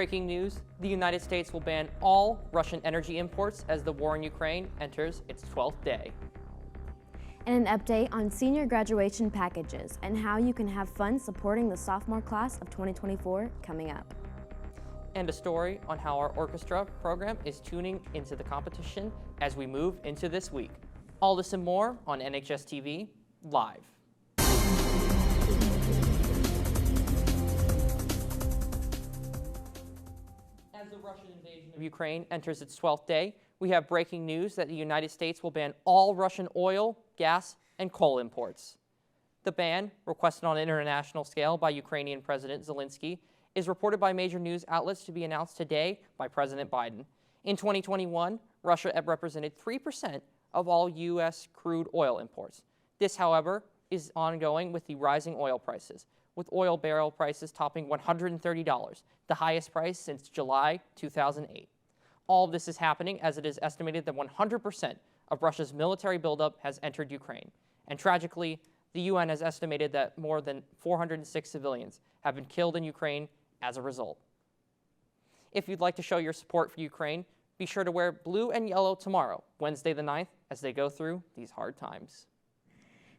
breaking news, the United States will ban all Russian energy imports as the war in Ukraine enters its 12th day. And an update on senior graduation packages and how you can have fun supporting the sophomore class of 2024 coming up. And a story on how our orchestra program is tuning into the competition as we move into this week. All this and more on NHSTV Live. As the Russian invasion of Ukraine enters its 12th day, we have breaking news that the United States will ban all Russian oil, gas, and coal imports. The ban, requested on an international scale by Ukrainian President Zelensky, is reported by major news outlets to be announced today by President Biden. In 2021, Russia represented 3% of all U.S. crude oil imports. This, however, is ongoing with the rising oil prices, with oil barrel prices topping $130, the highest price since July 2008. All of this is happening as it is estimated that 100% of Russia's military buildup has entered Ukraine. And tragically, the UN has estimated that more than 406 civilians have been killed in Ukraine as a result. If you'd like to show your support for Ukraine, be sure to wear blue and yellow tomorrow, Wednesday the 9th, as they go through these hard times.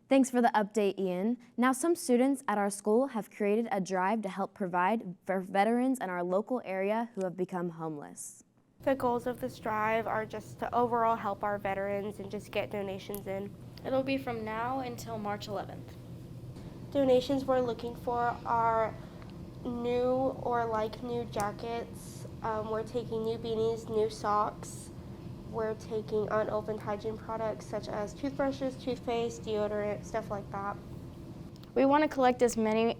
Thanks for the update, Ian. Now, some students at our school have created a drive to help provide for veterans in our local area who have become homeless. The goals of this drive are just to overall help our veterans and just get donations in. It'll be from now until March 11th. Donations we're looking for are new or like new jackets. We're taking new beanies, new socks. We're taking unopened hygiene products such as toothbrushes, toothpaste, deodorant, stuff like that. We want to collect as many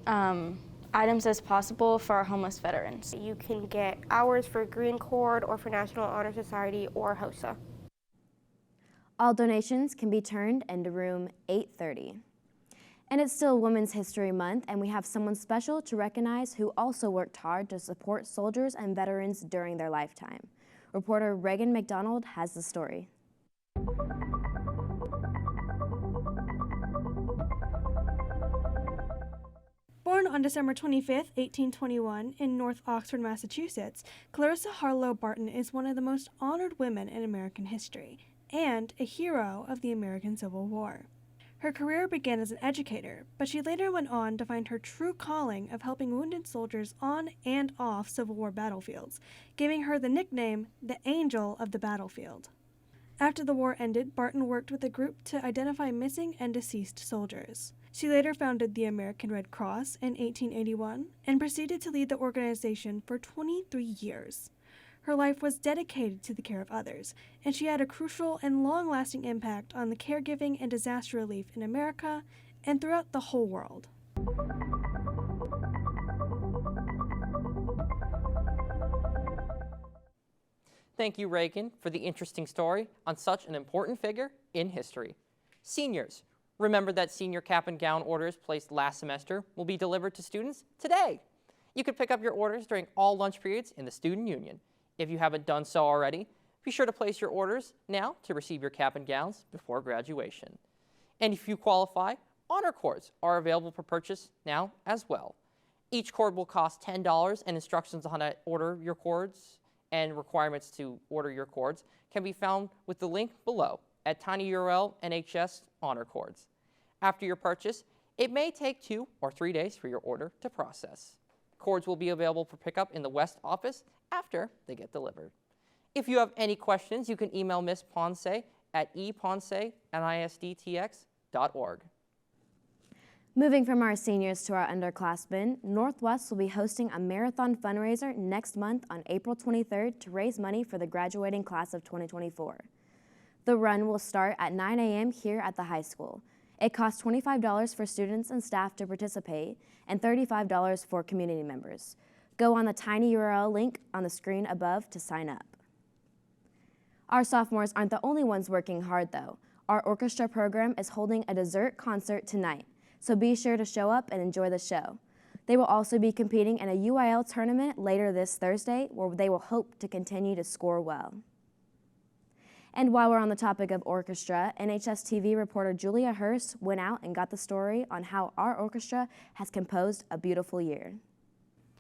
items as possible for our homeless veterans. You can get hours for Green Cord or for National Honor Society or HOSA. All donations can be turned into room 830. And it's still Women's History Month, and we have someone special to recognize who also worked hard to support soldiers and veterans during their lifetime. Reporter Reagan McDonald has the story. Born on December 25, 1821, in North Oxford, Massachusetts, Clarissa Harlow Barton is one of the most honored women in American history and a hero of the American Civil War. Her career began as an educator, but she later went on to find her true calling of helping wounded soldiers on and off Civil War battlefields, giving her the nickname the Angel of the Battlefield. After the war ended, Barton worked with a group to identify missing and deceased soldiers. She later founded the American Red Cross in 1881 and proceeded to lead the organization for 23 years. Her life was dedicated to the care of others, and she had a crucial and long-lasting impact on the caregiving and disaster relief in America and throughout the whole world. Thank you, Reagan, for the interesting story on such an important figure in history. Seniors, remember that senior cap and gown orders placed last semester will be delivered to students today. You can pick up your orders during all lunch periods in the Student Union. If you haven't done so already, be sure to place your orders now to receive your cap and gowns before graduation. And if you qualify, honor cords are available for purchase now as well. Each cord will cost $10, and instructions on how to order your cords and requirements to order your cords can be found with the link below at tinyurl NHS Honor Cords. After your purchase, it may take 2 or 3 days for your order to process. Cords will be available for pickup in the West office after they get delivered. If you have any questions, you can email Ms. Ponce at eponce@nisttx.org. Moving from our seniors to our underclassmen, Northwest will be hosting a marathon fundraiser next month on April 23rd to raise money for the graduating class of 2024. The run will start at 9 a.m. here at the high school. It costs $25 for students and staff to participate and $35 for community members. Go on the tiny URL link on the screen above to sign up. Our sophomores aren't the only ones working hard, though. Our orchestra program is holding a dessert concert tonight, so be sure to show up and enjoy the show. They will also be competing in a UIL tournament later this Thursday, where they will hope to continue to score well. And while we're on the topic of orchestra, NHSTV reporter Julia Hurst went out and got the story on how our orchestra has composed a beautiful year.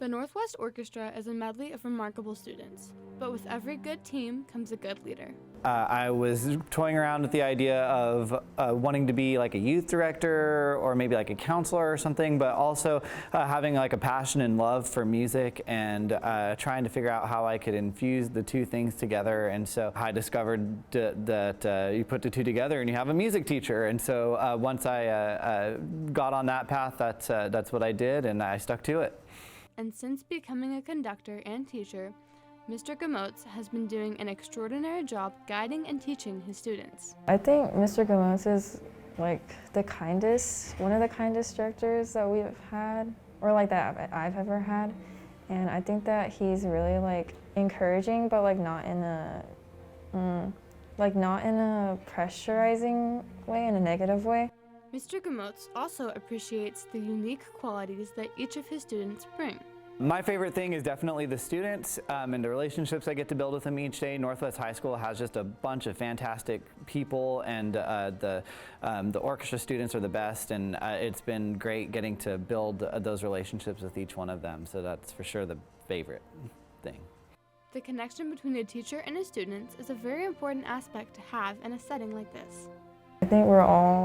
The Northwest Orchestra is a medley of remarkable students, but with every good team comes a good leader. I was toying around with the idea of wanting to be like a youth director or maybe like a counselor or something, but also having like a passion and love for music and trying to figure out how I could infuse the two things together. And so I discovered that you put the two together and you have a music teacher. And so once I got on that path, that's what I did, and I stuck to it. And since becoming a conductor and teacher, Mr. Gamotes has been doing an extraordinary job guiding and teaching his students. I think Mr. Gamotes is like one of the kindest directors that we've had, or like that I've ever had. And I think that he's really like encouraging, but like not in a pressurizing way, in a negative way. Mr. Gamotes also appreciates the unique qualities that each of his students bring. My favorite thing is definitely the students and the relationships I get to build with them each day. Northwest High School has just a bunch of fantastic people, and the orchestra students are the best, and it's been great getting to build those relationships with each one of them, so that's for sure the favorite thing. The connection between a teacher and his students is a very important aspect to have in a setting like this. I think we're all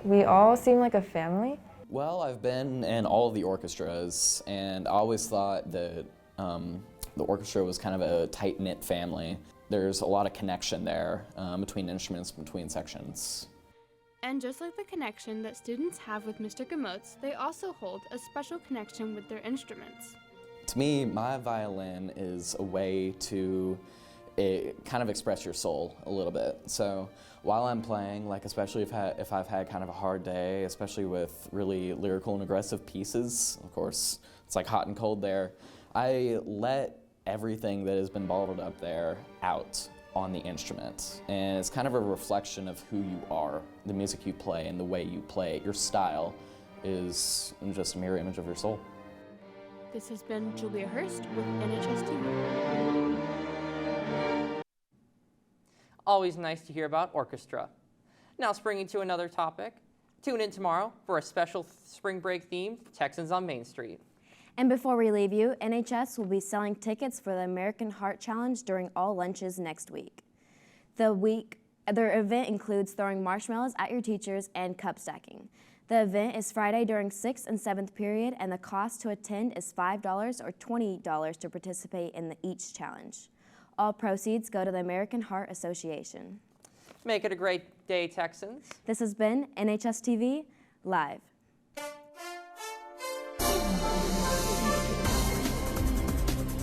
we all seem like a family. Well, I've been in all of the orchestras, and I always thought that the orchestra was kind of a tight-knit family. There's a lot of connection there between instruments, between sections. And just like the connection that students have with Mr. Gamotes, they also hold a special connection with their instruments. To me, my violin is a way to kind of express your soul a little bit. So while I'm playing, like especially if I've had kind of a hard day, especially with really lyrical and aggressive pieces, of course, it's like hot and cold there, I let everything that has been bottled up there out on the instrument. And it's kind of a reflection of who you are, the music you play and the way you play it. Your style is just a mirror image of your soul. This has been Julia Hurst with NHSTV. Always nice to hear about orchestra. Now springing to another topic. Tune in tomorrow for a special spring break theme, Texans on Main Street. And before we leave you, NHS will be selling tickets for the American Heart Challenge during all lunches next week. Their event includes throwing marshmallows at your teachers and cup stacking. The event is Friday during 6th and 7th period, and the cost to attend is $5 or $20 to participate in each challenge. All proceeds go to the American Heart Association. Make it a great day, Texans. This has been NHSTV Live.